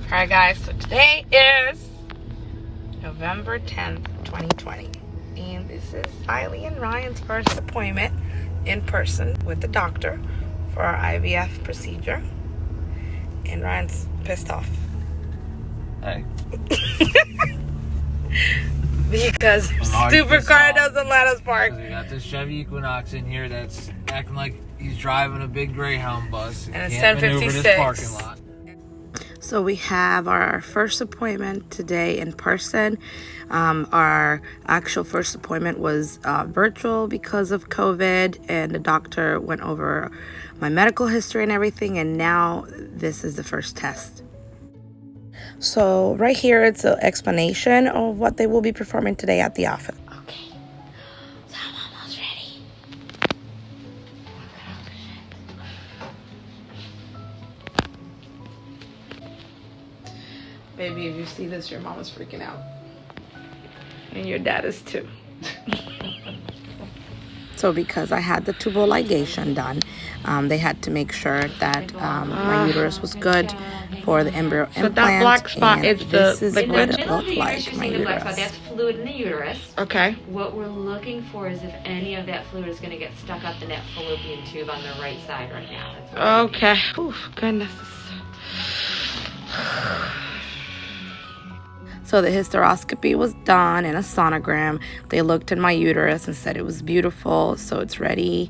Alright guys, so today is November 10th, 2020. And this is Kylie and Ryan's first appointment in person with the doctor for our IVF procedure. And Ryan's pissed off. Hey. Because stupid car doesn't let us park. We got this Chevy Equinox in here that's acting like he's driving a big Greyhound bus. And it's can't maneuver 10:56. this parking lot. So we have our first appointment today in person. Our actual first appointment was virtual because of COVID, and the doctor went over my medical history and everything, and now this is the first test. So right here, it's an explanation of what they will be performing today at the office. Okay, so I'm almost ready. Baby, if you see this, your mom is freaking out. And your dad is too. So because I had the tubal ligation done, they had to make sure that my uterus was good for the embryo implant. That black spot is this the is liquid? what it looked like, my uterus. That's fluid in the uterus. Okay. What we're looking for is if any of that fluid is going to get stuck up in that fallopian tube on the right side right now. That's what we're looking Okay. Oof, goodness. So the hysteroscopy was done and a sonogram. They looked in my uterus and said it was beautiful, so it's ready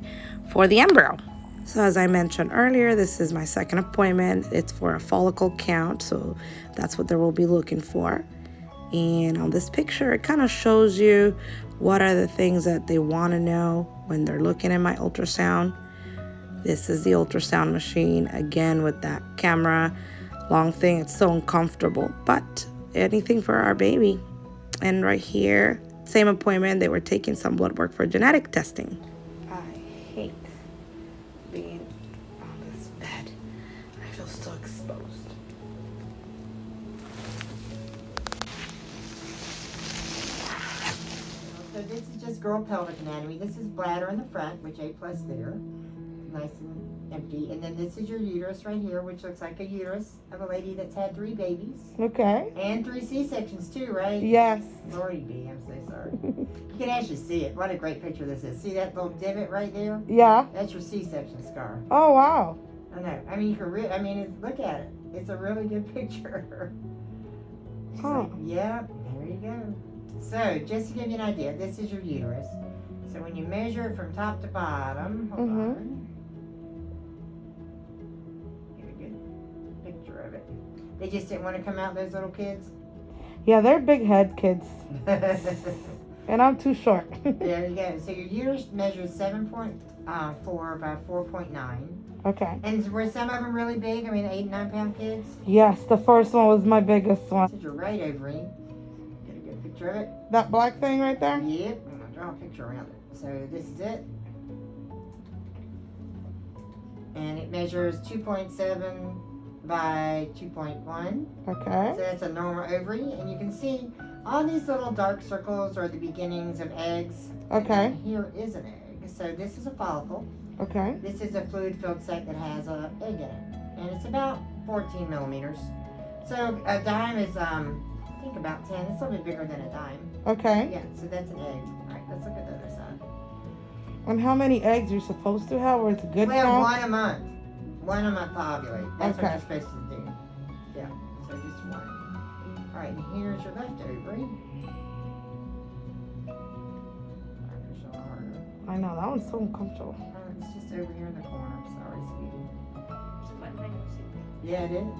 for the embryo. So as I mentioned earlier, this is my second appointment. It's for a follicle count, so that's what they will be looking for. And on this picture, it kind of shows you what are the things that they want to know when they're looking at my ultrasound. This is the ultrasound machine, again with that camera, long thing. It's so uncomfortable, but anything for our baby. And right here, same appointment, they were taking some blood work for genetic testing. I hate being on this bed. I feel so exposed. So this is just girl pelvic anatomy. This is bladder in the front, which A+ there, nice and empty. And then this is your uterus right here, which looks like a uterus of a lady that's had 3 babies. Okay. And 3 C-sections too, right? Yes. Lordy B, I'm so sorry. You can actually see it. What a great picture this is. See that little divot right there? Yeah. That's your C-section scar. Oh, wow. I know. I mean, you can look at it. It's a really good picture. She's like, yep, there you go. So, just to give you an idea, this is your uterus. So when you measure it from top to bottom, hold on. Get a good picture of it. They just didn't want to come out, those little kids. Yeah, they're big head kids. And I'm too short. There you go. So your uterus measures 7.4 by 4.9. Okay. And were some of them really big? I mean, 8 and 9 pound kids? Yes, the first one was my biggest one. This is your right ovary. Get a good picture of it. That black thing right there? Yep. I'm going to draw a picture around it. So this is it. And it measures 2.7 by 2.1. Okay. So that's a normal ovary. And you can see all these little dark circles are the beginnings of eggs. Okay. And here is an egg. So this is a follicle. Okay. This is a fluid-filled sac that has an egg in it. And it's about 14 millimeters. So a dime is, I think about 10. It's a little bit bigger than a dime. Okay. Yeah, so that's an egg. All right, let's look at the other side. And how many eggs you're supposed to have, or it's a good Well, count? 1 a month. 1 a month to ovulate. That's Okay. what you're supposed to do. Yeah, so just 1. All right, and here's your left ovary. There's a lot harder. I know, that one's so uncomfortable. It's just over here in the corner. Sorry, sweetie. What thing was it? Yeah, it is.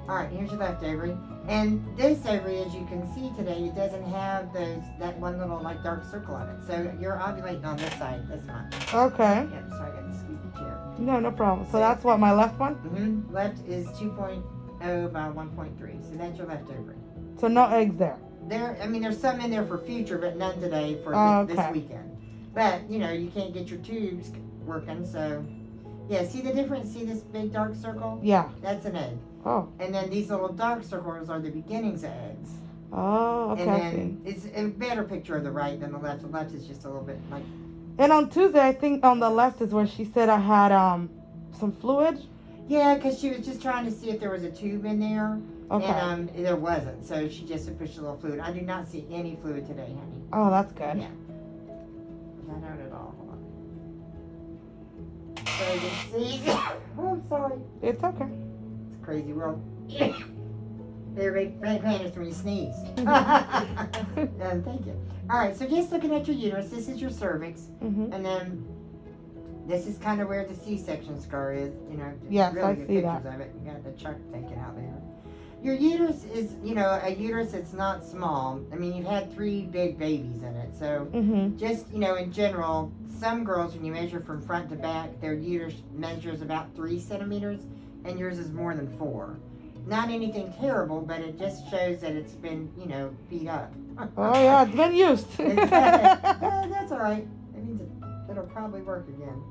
All right, here's your left ovary. And this ovary, as you can see today, it doesn't have that one little like dark circle on it. So you're ovulating on this side this month. Okay. Yep, so I got the squeaky chair. No problem. So that's what, my left one? Mm-hmm. Left is 2.0 by 1.3. So that's your left ovary. So no eggs there. There's some in there for future, but none today for this Okay. weekend. But, you can't get your tubes working, so... Yeah, see the difference? See this big dark circle? Yeah. That's an egg. Oh. And then these little dark circles are the beginnings of eggs. Oh, okay. And I then it's a better picture of the right than the left. The left is just a little bit like... And on Tuesday, I think on the left is where she said I had some fluid. Yeah, because she was just trying to see if there was a tube in there. Okay. And there wasn't, so she just pushed a little fluid. I do not see any fluid today, honey. Oh, that's good. Yeah. Not out at all. Hold on. So you see, oh, I'm sorry. It's okay. It's a crazy world. They're big planners when you sneeze. Thank you. All right, so just looking at your uterus, this is your cervix, Mm-hmm. and then this is kind of where the C-section scar is. You know, Yes, really I good see pictures that. of it. You got the chuck taken out there. Your uterus is, you know, a uterus that's not small. I mean, you've had 3 big babies in it, so Mm-hmm. just, you know, in general, some girls, when you measure from front to back, their uterus measures about 3 centimeters, and yours is more than 4. Not anything terrible, but it just shows that it's been, you know, beat up. Oh yeah, it's been used. That's all right. That means it'll probably work again.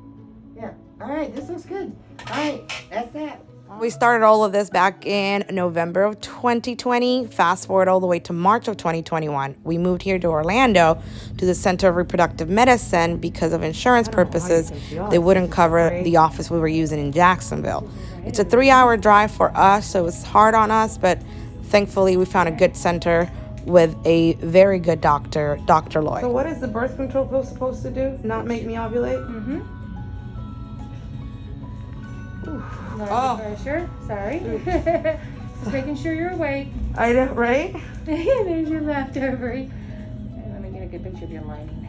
Yeah. All right, this looks good. All right, that's that. We started all of this back in November of 2020. Fast forward all the way to March of 2021. We moved here to Orlando to the Center of Reproductive Medicine because of insurance purposes. They wouldn't cover the office we were using in Jacksonville. It's a 3-hour drive for us, so it was hard on us, but thankfully we found a good center with a very good doctor, Dr. So Lloyd. what is the birth control pill supposed to do? Not make me ovulate? Mm-hmm. Oh. Pressure. Sorry. Just making sure you're awake. I know, right? There's your left ovary. And let me get a good picture of your lining.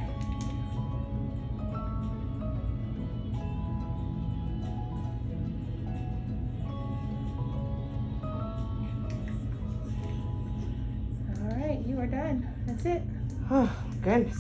All right, you are done. That's it. Oh, goodness.